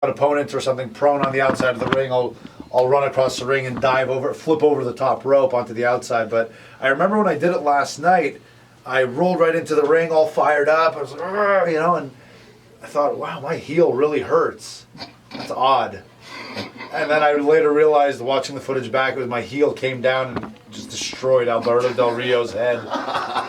an opponent or something prone on the outside of the ring, I'll run across the ring and dive over, flip over the top rope onto the outside. But I remember when I did it last night, I rolled right into the ring all fired up. I was like, and I thought, wow, my heel really hurts. That's odd. And then I later realized, watching the footage back, it was my heel came down and just destroyed Alberto Del Rio's head.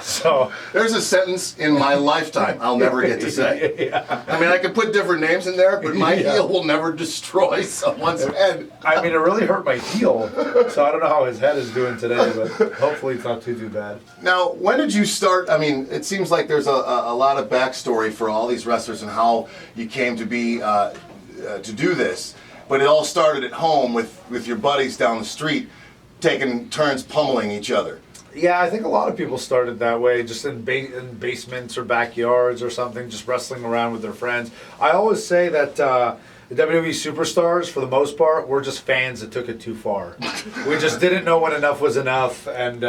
So there's a sentence in my lifetime I'll never get to say. Yeah. I mean, I could put different names in there, but my heel will never destroy someone's head. I mean, it really hurt my heel, so I don't know how his head is doing today, but hopefully it's not too bad. Now, when did you start? I mean, it seems like there's a lot of backstory for all these wrestlers and how you came to be to do this. But it all started at home with your buddies down the street taking turns pummeling each other. Yeah, I think a lot of people started that way, just in basements or backyards or something, just wrestling around with their friends. I always say that the WWE superstars, for the most part, were just fans that took it too far. We just didn't know when enough was enough, and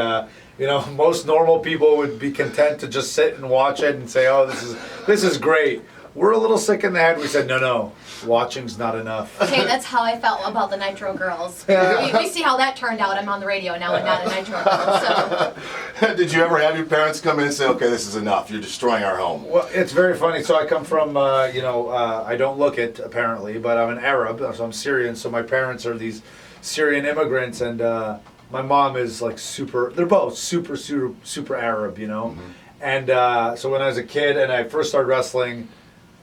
most normal people would be content to just sit and watch it and say, "Oh, this is great." We're a little sick in the head. We said, no, watching's not enough. Okay, that's how I felt about the Nitro girls. Yeah. We see how that turned out. I'm on the radio now and not a Nitro girl. So. Did you ever have your parents come in and say, okay, this is enough, you're destroying our home? Well, it's very funny. So I come from, I don't look it, apparently, but I'm an Arab, so I'm Syrian. So my parents are these Syrian immigrants, and my mom is like they're both super Arab, Mm-hmm. And so when I was a kid and I first started wrestling,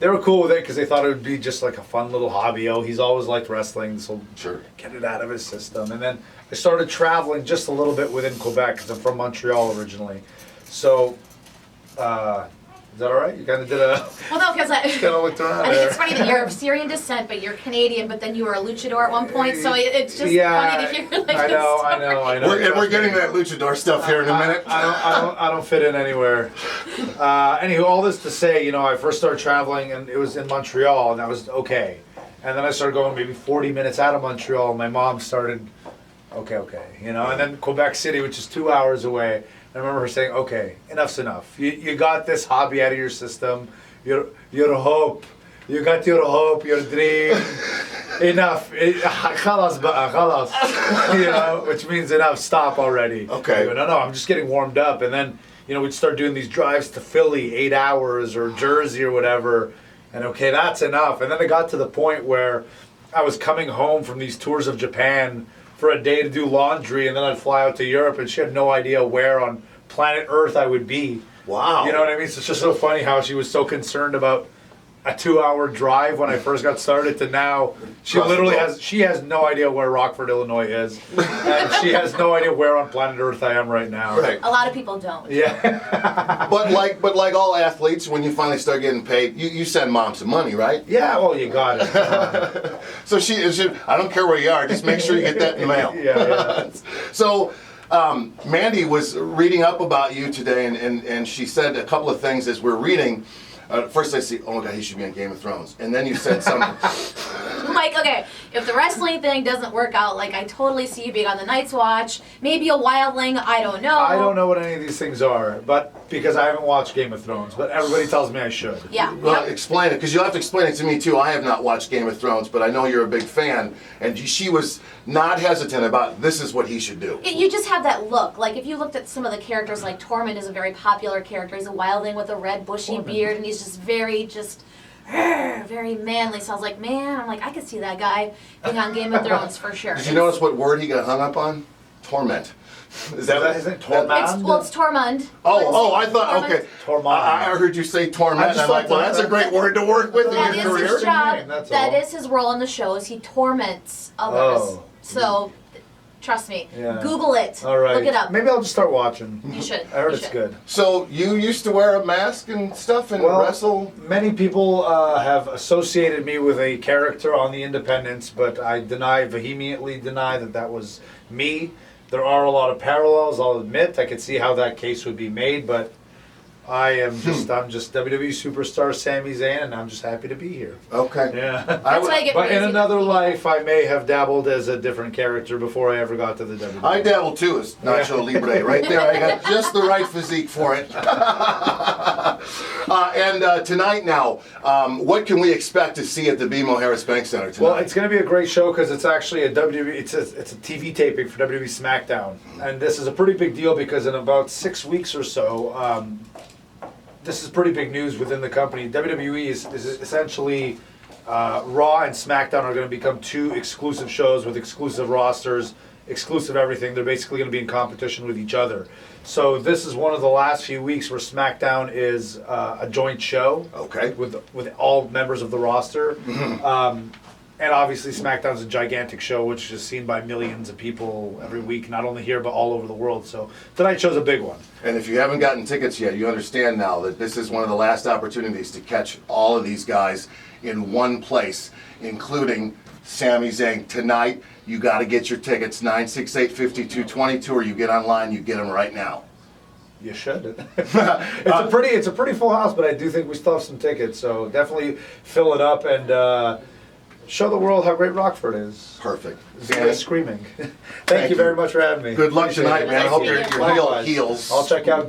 they were cool with it because they thought it would be just like a fun little hobby. Oh, he's always liked wrestling, so sure, get it out of his system. And then I started traveling just a little bit within Quebec because I'm from Montreal originally. So, is that all right? You kind of did a... Well, no, because I kind of looked around think there. it's funny that you're of Syrian descent, but you're Canadian, but then you were a luchador at one point, so it's just funny to hear like I know. We're getting that luchador stuff here in a minute. I don't fit in anywhere. Anywho, all this to say, I first started traveling, and it was in Montreal, and that was okay. And then I started going maybe 40 minutes out of Montreal, and my mom started, okay, and then Quebec City, which is 2 hours away. I remember her saying, okay, enough's enough. You got this hobby out of your system. Your hope. You got your hope, your dream. Enough. Khalas ba'a, khalas. Which means enough. Stop already. Okay. I go, no, I'm just getting warmed up. And then, we'd start doing these drives to Philly, 8 hours, or Jersey or whatever. And okay, that's enough. And then it got to the point where I was coming home from these tours of Japan for a day to do laundry, and then I'd fly out to Europe, and she had no idea where on planet Earth I would be. Wow. You know what I mean? So it's just so funny how she was so concerned about a 2-hour drive when I first got started to now. She literally has no idea where Rockford, Illinois is. And she has no idea where on planet Earth I am right now. Right. A lot of people don't. Yeah. But like all athletes, when you finally start getting paid, you send mom some money, right? Yeah, well, you got it. So she, I don't care where you are, just make sure you get that in the mail. Yeah. So Mandy was reading up about you today, and she said a couple of things as we're reading. First I see, oh my God, he should be on Game of Thrones. And then you said something. Like, okay, if the wrestling thing doesn't work out, like, I totally see you being on the Night's Watch, maybe a wildling, I don't know. I don't know what any of these things are, but because I haven't watched Game of Thrones, but everybody tells me I should. Yeah. Well, explain it, because you'll have to explain it to me too. I have not watched Game of Thrones, but I know you're a big fan, and she was not hesitant about this is what he should do. You just have that look. Like, if you looked at some of the characters, like Torment is a very popular character. He's a wildling with a red bushy beard, and he's just very manly. So I was like, I could see that guy being on Game of Thrones for sure. Did you notice what word he got hung up on? Torment. Is that his name? Torment? It's Tormund. Oh, I thought, Torment. okay. Torment. I heard you say torment, and I'm like, well, that's a great word to work with in That your is career. his job. That's That all. is his role in the show, is he torments others. Oh. So, trust me. Yeah. Google it. All right. Look it up. Maybe I'll just start watching. You should. I heard You it's should. good. So you used to wear a mask and stuff and wrestle? Many people have associated me with a character on the Independents, but I vehemently deny that was me. There are a lot of parallels, I'll admit. I could see how that case would be made, but I'm just WWE superstar Sami Zayn, and I'm just happy to be here. Okay. Yeah. That's why I get But in crazy. another life, I may have dabbled as a different character before I ever got to the WWE. I dabble too as Nacho Libre. Right there, I got just the right physique for it. And tonight now, what can we expect to see at the BMO Harris Bank Center tonight? Well, it's going to be a great show because it's actually a WWE. It's a TV taping for WWE SmackDown, and this is a pretty big deal because in about 6 weeks or so, this is pretty big news within the company. WWE is essentially Raw and SmackDown are going to become two exclusive shows with exclusive rosters, exclusive everything. They're basically going to be in competition with each other. So this is one of the last few weeks where SmackDown is a joint show. Okay. With all members of the roster. And obviously SmackDown's a gigantic show which is seen by millions of people every week, not only here but all over the world. So tonight's show's a big one. And if you haven't gotten tickets yet, you understand now that this is one of the last opportunities to catch all of these guys in one place, including Sami Zayn. Tonight, you got to get your tickets, 968-5222, or you get online, you get them right now. You should. It's a pretty full house, but I do think we still have some tickets, so definitely fill it up and show the world how great Rockford is. Perfect. Xana screaming. Thank you very much for having me. Good luck Appreciate tonight, it. man. I hope Nice your meeting you. heel Likewise. heals. I'll check out